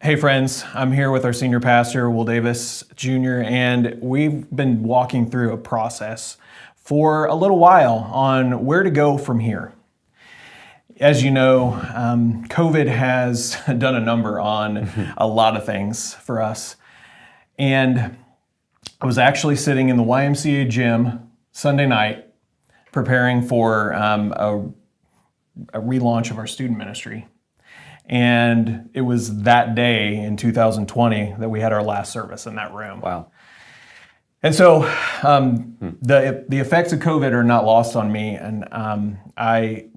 Hey friends, I'm here with our senior pastor, Will Davis Jr., and we've been walking through a process for a little while on where to go from here. As you know, COVID has done a number on a lot of things for us. And I was actually sitting in the YMCA gym Sunday night preparing for a relaunch of our student ministry. And it was that day in 2020 that we had our last service in that room. Wow. And so the effects of COVID are not lost on me, and I've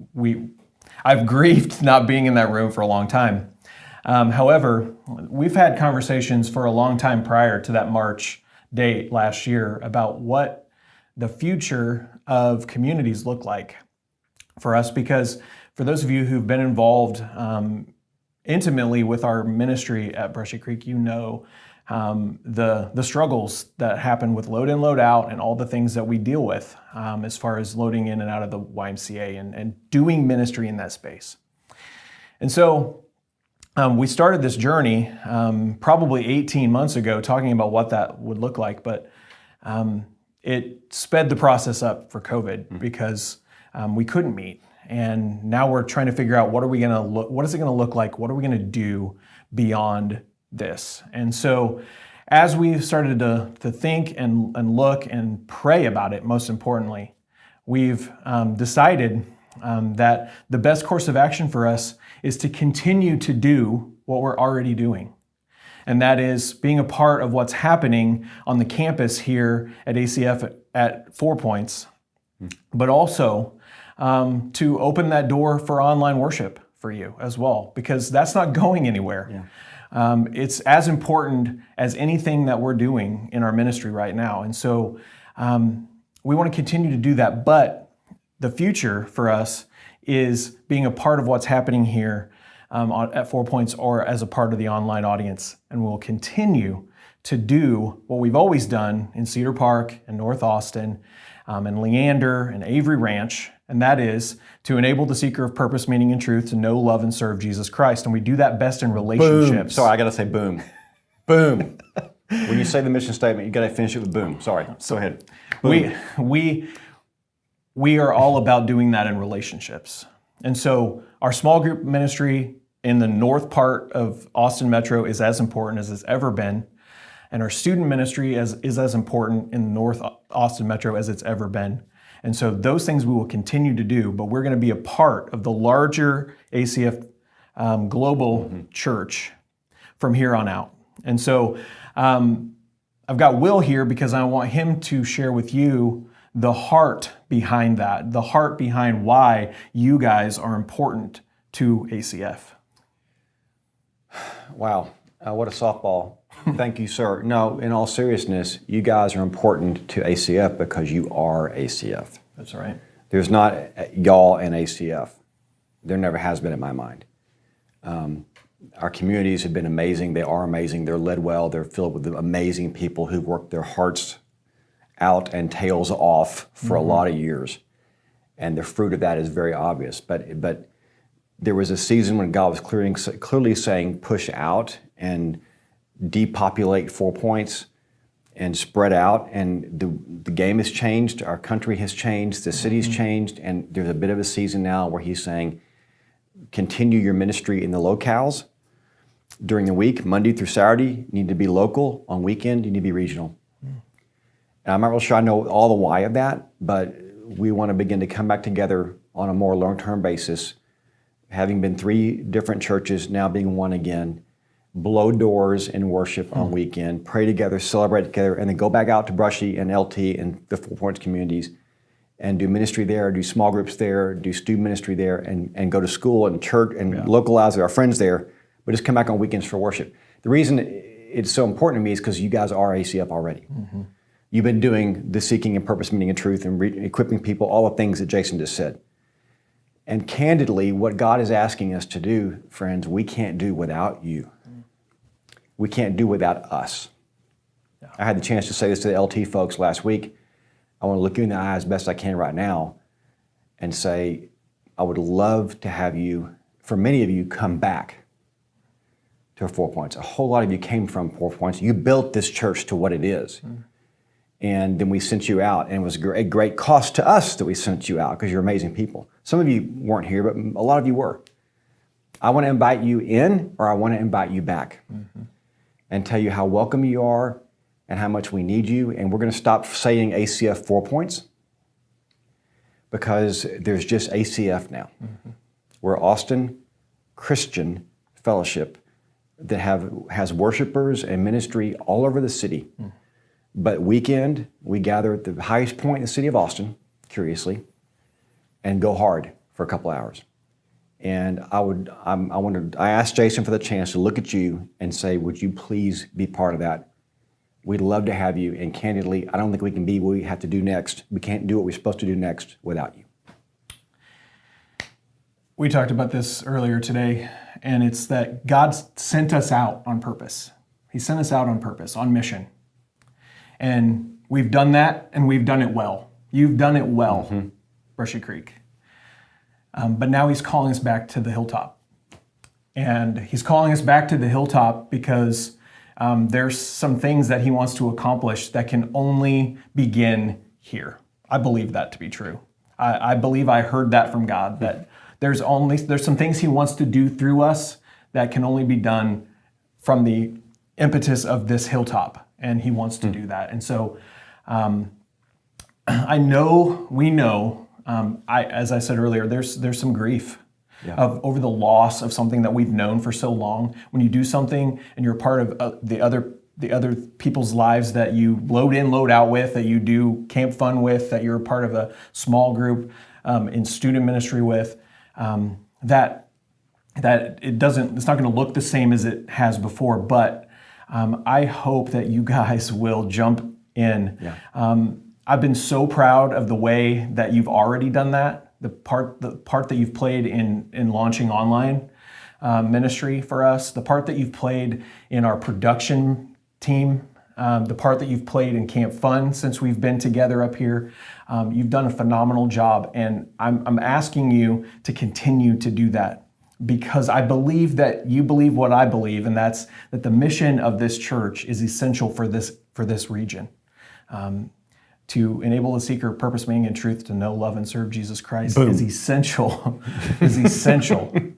grieved not being in that room for a long time. However, we've had conversations for a long time prior to that March date last year about what the future of communities look like for us, because for those of you who've been involved intimately with our ministry at Brushy Creek, you know the struggles that happen with load in, load out, and all the things that we deal with as far as loading in and out of the YMCA and doing ministry in that space. And so we started this journey probably 18 months ago talking about what that would look like, but it sped the process up for COVID because we couldn't meet. And now we're trying to figure out what is it going to look like? What are we going to do beyond this? And so as we've started to think and look and pray about it, most importantly, we've decided that the best course of action for us is to continue to do what we're already doing. And that is being a part of what's happening on the campus here at ACF at 4 Points, but also to open that door for online worship for you as well, because that's not going anywhere. Yeah. It's as important as anything that we're doing in our ministry right now. And so we want to continue to do that. But the future for us is being a part of what's happening here at 4 Points or as a part of the online audience. And we'll continue to do what we've always done in Cedar Park and North Austin and Leander and Avery Ranch. And that is to enable the seeker of purpose, meaning, and truth to know, love, and serve Jesus Christ. And we do that best in relationships. Boom. Sorry, I got to say boom. Boom. When you say the mission statement, you got to finish it with boom. Sorry. Go ahead. Boom. We are all about doing that in relationships. And so our small group ministry in the north part of Austin Metro is as important as it's ever been. And our student ministry is as important in the North Austin Metro as it's ever been. And so those things we will continue to do, but we're going to be a part of the larger ACF global church from here on out. And so I've got Will here because I want him to share with you the heart behind that, the heart behind why you guys are important to ACF. Wow, what a softball. Thank you, sir. No, in all seriousness, you guys are important to ACF because you are ACF. That's right. There's not y'all and ACF. There never has been in my mind. Our communities have been amazing. They are amazing. They're led well. They're filled with amazing people who've worked their hearts out and tails off for a lot of years. And the fruit of that is very obvious. But there was a season when God was clearly saying, push out and depopulate 4 Points and spread out, and the game has changed, our country has changed, the city's changed, and there's a bit of a season now where he's saying, continue your ministry in the locales during the week, Monday through Saturday, you need to be local, on weekend, you need to be regional. And I'm not real sure I know all the why of that, but we want to begin to come back together on a more long-term basis, having been 3 different churches, now being one again, blow doors in worship on weekend, pray together, celebrate together, and then go back out to Brushy and LT and the 4 Points communities and do ministry there, do small groups there, do student ministry there, and go to school and church and localize with our friends there, but just come back on weekends for worship. The reason it's so important to me is because you guys are ACF already. You've been doing the seeking and purpose, meaning, and truth, and equipping people, all the things that Jason just said. And candidly, what God is asking us to do, friends, we can't do without you. We can't do without us. Yeah. I had the chance to say this to the LT folks last week. I want to look you in the eye as best I can right now and say, I would love to have you, for many of you, come back to 4 Points. A whole lot of you came from 4 Points. You built this church to what it is. And then we sent you out, and it was a great cost to us that we sent you out because you're amazing people. Some of you weren't here, but a lot of you were. I want to invite you in, or I want to invite you back and tell you how welcome you are and how much we need you. And we're going to stop saying ACF 4 Points because there's just ACF now. We're Austin Christian Fellowship that has worshipers and ministry all over the city. But weekend, we gather at the highest point in the city of Austin, curiously, and go hard for a couple hours. And I asked Jason for the chance to look at you and say, would you please be part of that? We'd love to have you. And candidly, I don't think we can be what we have to do next. We can't do what we're supposed to do next without you. We talked about this earlier today, and it's that God sent us out on purpose. He sent us out on purpose, on mission. And we've done that, and we've done it well. You've done it well, Brushy Creek. But now he's calling us back to the hilltop. And he's calling us back to the hilltop because there's some things that he wants to accomplish that can only begin here. I believe that to be true. I believe I heard that from God, that there's some things he wants to do through us that can only be done from the impetus of this hilltop. And he wants to do that. And so we know, as I said earlier, there's some grief over the loss of something that we've known for so long. When you do something and you're part of the other people's lives that you load in, load out with, that you do camp fun with, that you're a part of a small group in student ministry with, that it's not going to look the same as it has before, but I hope that you guys will jump in. I've been so proud of the way that you've already done that, the part that you've played in launching online ministry for us, the part that you've played in our production team, the part that you've played in Camp Fun since we've been together up here. You've done a phenomenal job, and I'm asking you to continue to do that. Because I believe that you believe what I believe, and that's that the mission of this church is essential for this region. To enable the seeker of purpose, meaning, and truth to know, love, and serve Jesus Christ is essential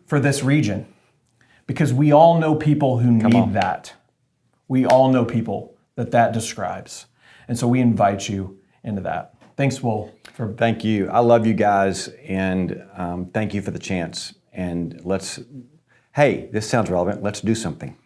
for this region. Because we all know people who need that. We all know people that describes. And so we invite you into that. Thanks, Will. Thank you. I love you guys, and thank you for the chance. And this sounds relevant. Let's do something.